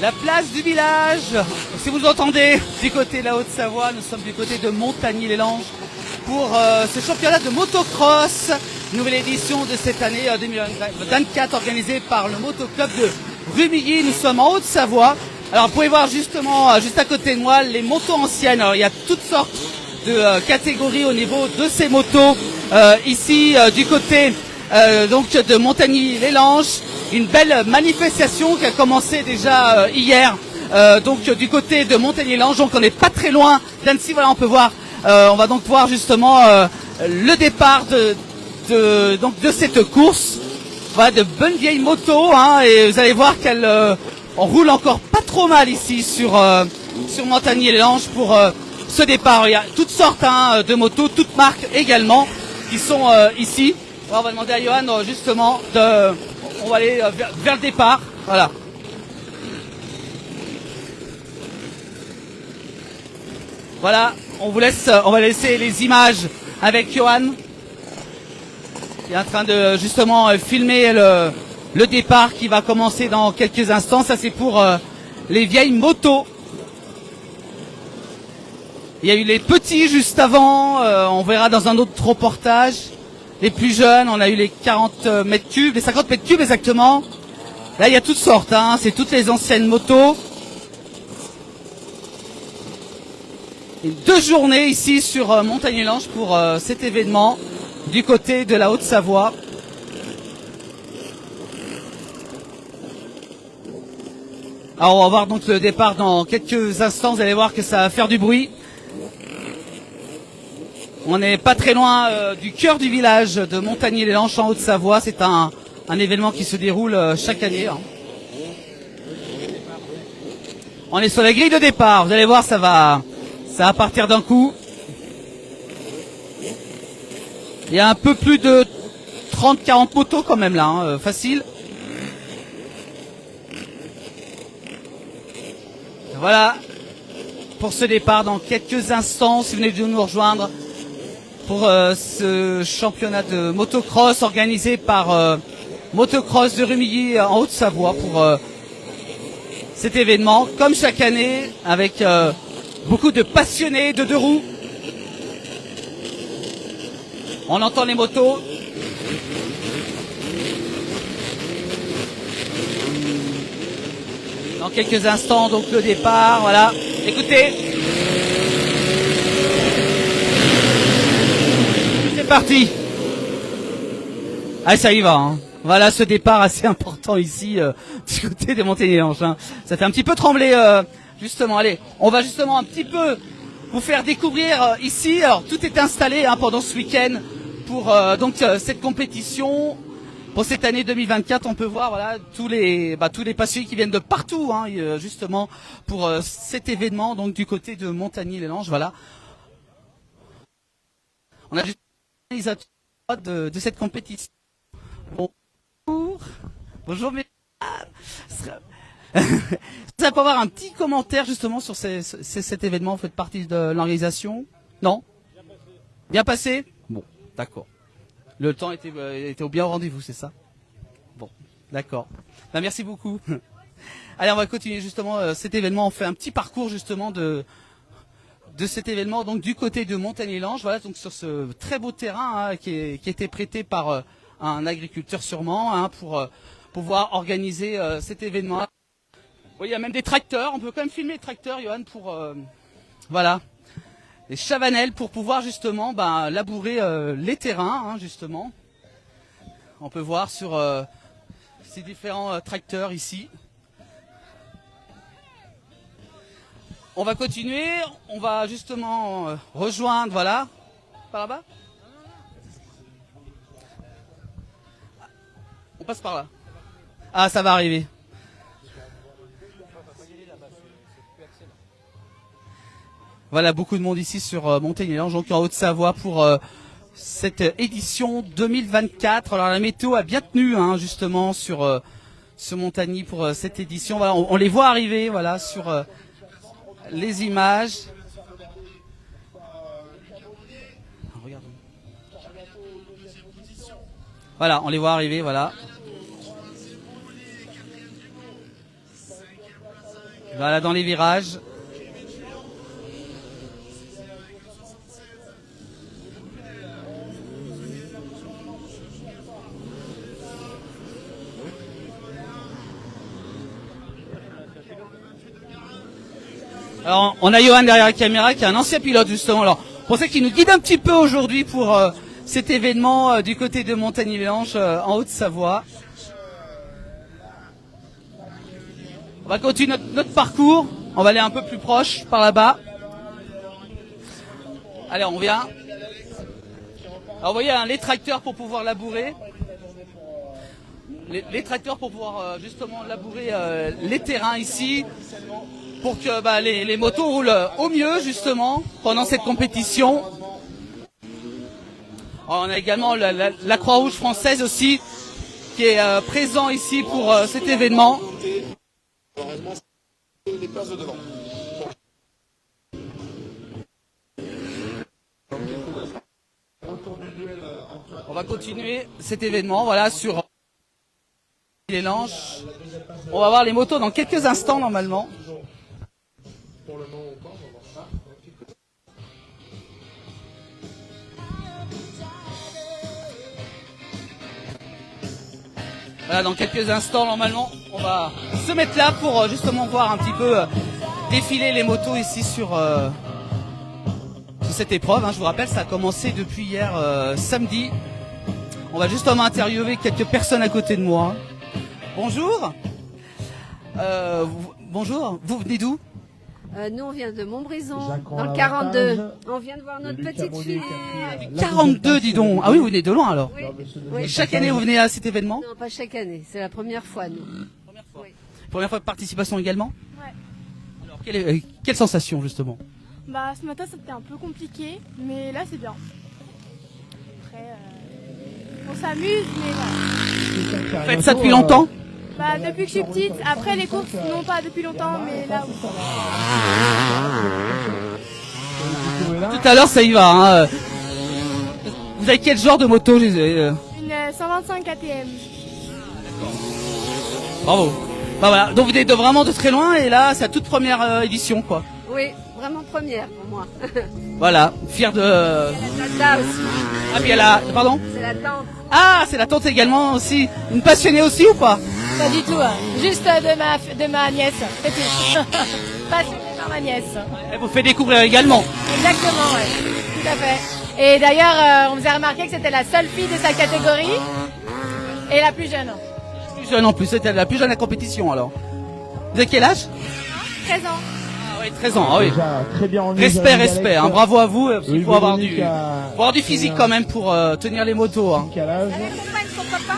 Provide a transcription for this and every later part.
La place du village. Si vous entendez du côté de la Haute-Savoie, nous sommes du côté de Montagny-les-Langes pour ce championnat de motocross, nouvelle édition de cette année 2024 organisée par le motoclub de Rumilly. Nous sommes en Haute-Savoie. Alors vous pouvez voir justement juste à côté de moi les motos anciennes. Alors il y a toutes sortes de catégories au niveau de ces motos. Ici du côté donc de Montagny-les-Langes, une belle manifestation qui a commencé déjà hier. Donc du côté de Montagny-les-Langes, donc on n'est pas très loin d'Annecy. Voilà, on peut voir. On va donc voir justement le départ de cette course. Voilà, de bonnes vieilles motos, hein, et vous allez voir qu'elles on roule encore pas trop mal ici sur Montagny-les-Langes pour ce départ. Il y a toutes sortes de motos, toutes marques également qui sont ici. Alors, on va demander à Johan justement on va aller vers le départ. Voilà. Voilà, on va laisser les images avec Johan. Il est en train de justement filmer le départ qui va commencer dans quelques instants. Ça c'est pour les vieilles motos. Il y a eu les petits juste avant, on verra dans un autre reportage. Les plus jeunes, on a eu les 40 mètres cubes, les 50 mètres cubes exactement. Là il y a toutes sortes, hein, c'est toutes les anciennes motos. Et 2 journées ici sur Montagny-les-Langes pour cet événement du côté de la Haute-Savoie. Alors on va voir donc le départ dans quelques instants, vous allez voir que ça va faire du bruit. On n'est pas très loin du cœur du village de Montagny-les-Langes en Haute-Savoie. C'est un événement qui se déroule chaque année. Hein. On est sur la grille de départ, vous allez voir, ça va partir d'un coup. Il y a un peu plus de 30-40 motos quand même là, hein, facile. Voilà pour ce départ dans quelques instants, si vous venez de nous rejoindre pour ce championnat de motocross organisé par Motocross de Rumilly en Haute-Savoie pour cet événement, comme chaque année, avec beaucoup de passionnés de 2 roues. On entend les motos. Dans quelques instants, donc le départ, voilà. Écoutez. C'est parti. Ah, ça y va, hein. Voilà ce départ assez important ici, du côté des Montagny-les-Langes. Hein. Ça fait un petit peu trembler, justement. Allez, on va justement un petit peu vous faire découvrir ici. Alors, tout est installé hein, pendant ce week-end pour donc cette compétition. Pour cette année 2024, on peut voir voilà tous les passionnés qui viennent de partout, hein, justement pour cet événement donc du côté de Montagny-les-Langes. Voilà. On a juste les organisateurs de cette compétition. Bonjour mes. Ça peut avoir un petit commentaire justement sur cet événement. Vous faites partie de l'organisation? Non? Bien passé? Bon, d'accord. Le temps était bien au rendez-vous, c'est ça? Bon, d'accord. Ben, merci beaucoup. Allez, on va continuer justement cet événement. On fait un petit parcours justement de cet événement, donc du côté de Montagny-les-Langes. Voilà, donc sur ce très beau terrain hein, qui a été prêté par un agriculteur sûrement hein, pour pouvoir organiser cet événement. Oui, il y a même des tracteurs. On peut quand même filmer les tracteurs, Johan, pour voilà. Les chavanelles pour pouvoir justement labourer les terrains, hein, justement. On peut voir sur ces différents tracteurs ici. On va continuer, on va justement rejoindre, voilà, par là-bas. On passe par là. Ah, ça va arriver. Voilà, beaucoup de monde ici sur Montagny-les-Langes, donc en Haute-Savoie pour cette édition 2024. Alors la météo a bien tenu, hein, justement sur Montagny pour cette édition. Voilà, on les voit arriver, voilà, sur les images. Regarde. Voilà, on les voit arriver, voilà. Voilà, dans les virages. Alors, on a Johan derrière la caméra qui est un ancien pilote justement. Alors, pour ça qu'il nous guide un petit peu aujourd'hui pour cet événement du côté de Montagny-les-Langes en Haute-Savoie. On va continuer notre parcours. On va aller un peu plus proche par là-bas. Allez, on vient. Alors, vous voyez, les tracteurs pour pouvoir labourer. Les tracteurs pour pouvoir justement labourer les terrains ici. Pour que les motos roulent au mieux justement pendant cette compétition. Alors, on a également la Croix-Rouge française aussi qui est présent ici pour cet événement. On va continuer cet événement voilà sur les Langes. On va voir les motos dans quelques instants normalement. Voilà, dans quelques instants, normalement, on va se mettre là pour justement voir un petit peu défiler les motos ici sur cette épreuve. Je vous rappelle, ça a commencé depuis hier samedi. On va justement interviewer quelques personnes à côté de moi. Bonjour. Bonjour, vous venez d'où ? Nous, on vient de Montbrison, dans le 42. On vient de voir notre petite fille. 42, dis donc. Ah oui, vous venez de loin alors. Oui. Et chaque année, vous venez à cet événement ? Non, pas chaque année. C'est la première fois, nous. Première fois. Oui. Première fois de participation également ? Ouais. Alors, quelle sensation justement ? Bah, ce matin, c'était un peu compliqué, mais là, c'est bien. Après, on s'amuse, mais voilà. Vous faites ça depuis longtemps ? Bah, depuis que je suis petite. Après, les courses, non pas depuis longtemps, mais là, oui. Tout à l'heure, ça y va. Vous avez quel genre de moto ? Une 125 KTM. Bravo. Bah voilà, donc vous venez vraiment de très loin et là, c'est la toute première édition quoi. Oui, vraiment première pour moi. Voilà, fier de... La tata aussi. Ah puis pardon ? C'est la tante. Ah, c'est la tante également aussi. Une passionnée aussi ou pas ? Pas du tout, juste de ma nièce, c'est tout. Passionnée par ma nièce. Elle vous fait découvrir également. Exactement, ouais. Tout à fait. Et d'ailleurs, on vous a remarqué que c'était la seule fille de sa catégorie et la plus jeune. Plus jeune en plus, c'était la plus jeune à la compétition alors. Vous avez quel âge ? 13 ans. Ah oui, 13 ans, ah oui. Déjà, très bien en Respect, bravo à vous. Oui, Il faut avoir Véronique du physique quand même pour tenir les motos. Hein. Elle accompagne son papa.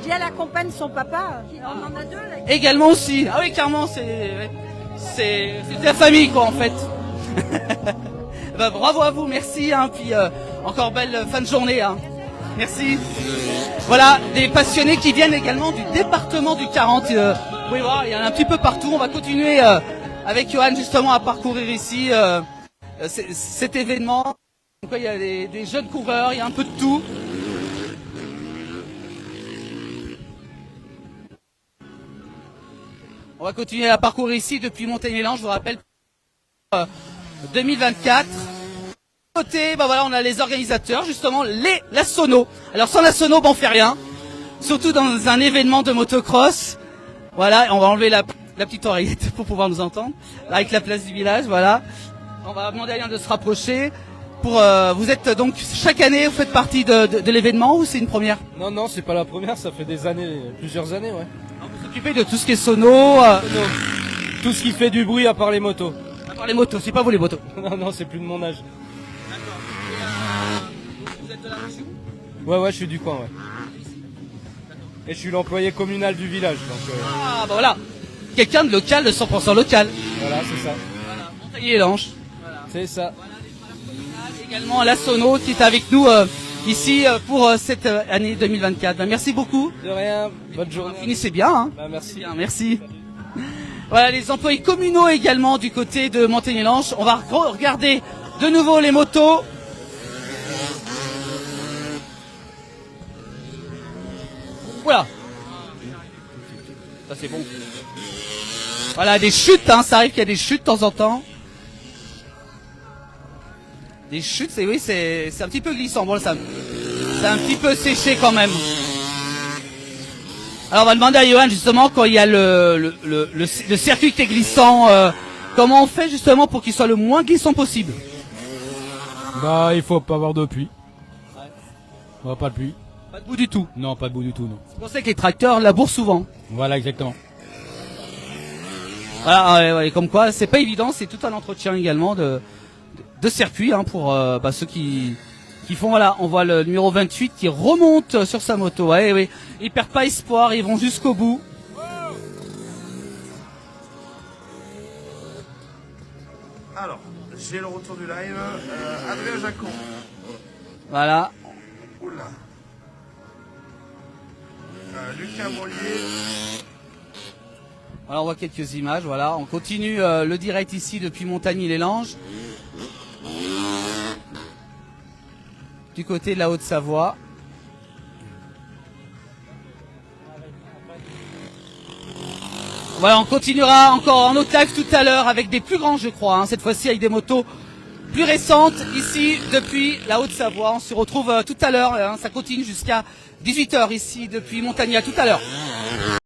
Puis elle accompagne son papa. On en a deux, là. Également aussi. Ah oui, clairement, c'est la famille quoi en fait. Bah, bravo à vous, merci. Puis encore belle fin de journée. Merci. Voilà, des passionnés qui viennent également du département du 40. Vous pouvez voir, il y en a un petit peu partout. On va continuer avec Johan justement à parcourir ici cet événement. Donc, il y a des jeunes coureurs, il y a un peu de tout. On va continuer à parcourir ici depuis Montagny-les-Langes, je vous rappelle, 2024. Côté, bah voilà, on a les organisateurs, justement, la sono. Alors sans la sono, on fait rien. Surtout dans un événement de motocross. Voilà, on va enlever la petite oreillette pour pouvoir nous entendre. Là, avec la place du village, voilà. On va demander à Yann de se rapprocher. Vous êtes donc chaque année, vous faites partie de l'événement ou c'est une première ? Non, c'est pas la première, ça fait des années, plusieurs années, ouais. Alors, vous vous occupez de tout ce qui est sono, Tout ce qui fait du bruit à part les motos. à part les motos, c'est pas vous les motos. Non, c'est plus de mon âge. Vous êtes de la région ? Ouais, je suis du coin, ouais. Et je suis l'employé communal du village, donc Ah bah voilà, quelqu'un de local, de 100% local. voilà, c'est ça. Voilà, Montagny-les-Langes. C'est ça. Également la Sono qui est avec nous ici pour cette année 2024. Ben, merci beaucoup. De rien, bonne journée. Finissez bien. Hein. Bah, merci. Bien, merci. Voilà les employés communaux également du côté de Montagny-les-Langes. On va regarder de nouveau les motos. Voilà. Ça c'est bon. Voilà, des chutes, hein, ça arrive qu'il y a des chutes de temps en temps. Des chutes, c'est oui, c'est un petit peu glissant. Bon, ça, c'est un petit peu séché quand même. Alors on va demander à Johan justement quand il y a le circuit qui est glissant, comment on fait justement pour qu'il soit le moins glissant possible? Bah, il faut pas avoir de pluie. Ouais, pas de pluie. Pas de bout du tout. Non, pas de bout du tout, non. C'est pour ça que les tracteurs labourent souvent. Voilà, exactement. Voilà, ouais, comme quoi, c'est pas évident, c'est tout un entretien également de circuit hein, pour ceux qui font, voilà, on voit le numéro 28 qui remonte sur sa moto. Ouais, ouais. Ils perdent pas espoir, ils vont jusqu'au bout. Alors, j'ai le retour du live. Adrien Jacon. Voilà. Oula. Lucas Mollier. Voilà, on voit quelques images, voilà. On continue le direct ici depuis Montagny-les-Langes. Du côté de la Haute-Savoie. Voilà, on continuera encore en autre live tout à l'heure avec des plus grands, je crois. Hein, cette fois-ci avec des motos plus récentes ici depuis la Haute-Savoie. On se retrouve tout à l'heure. Hein, ça continue jusqu'à 18 h ici depuis Montagny. À tout à l'heure.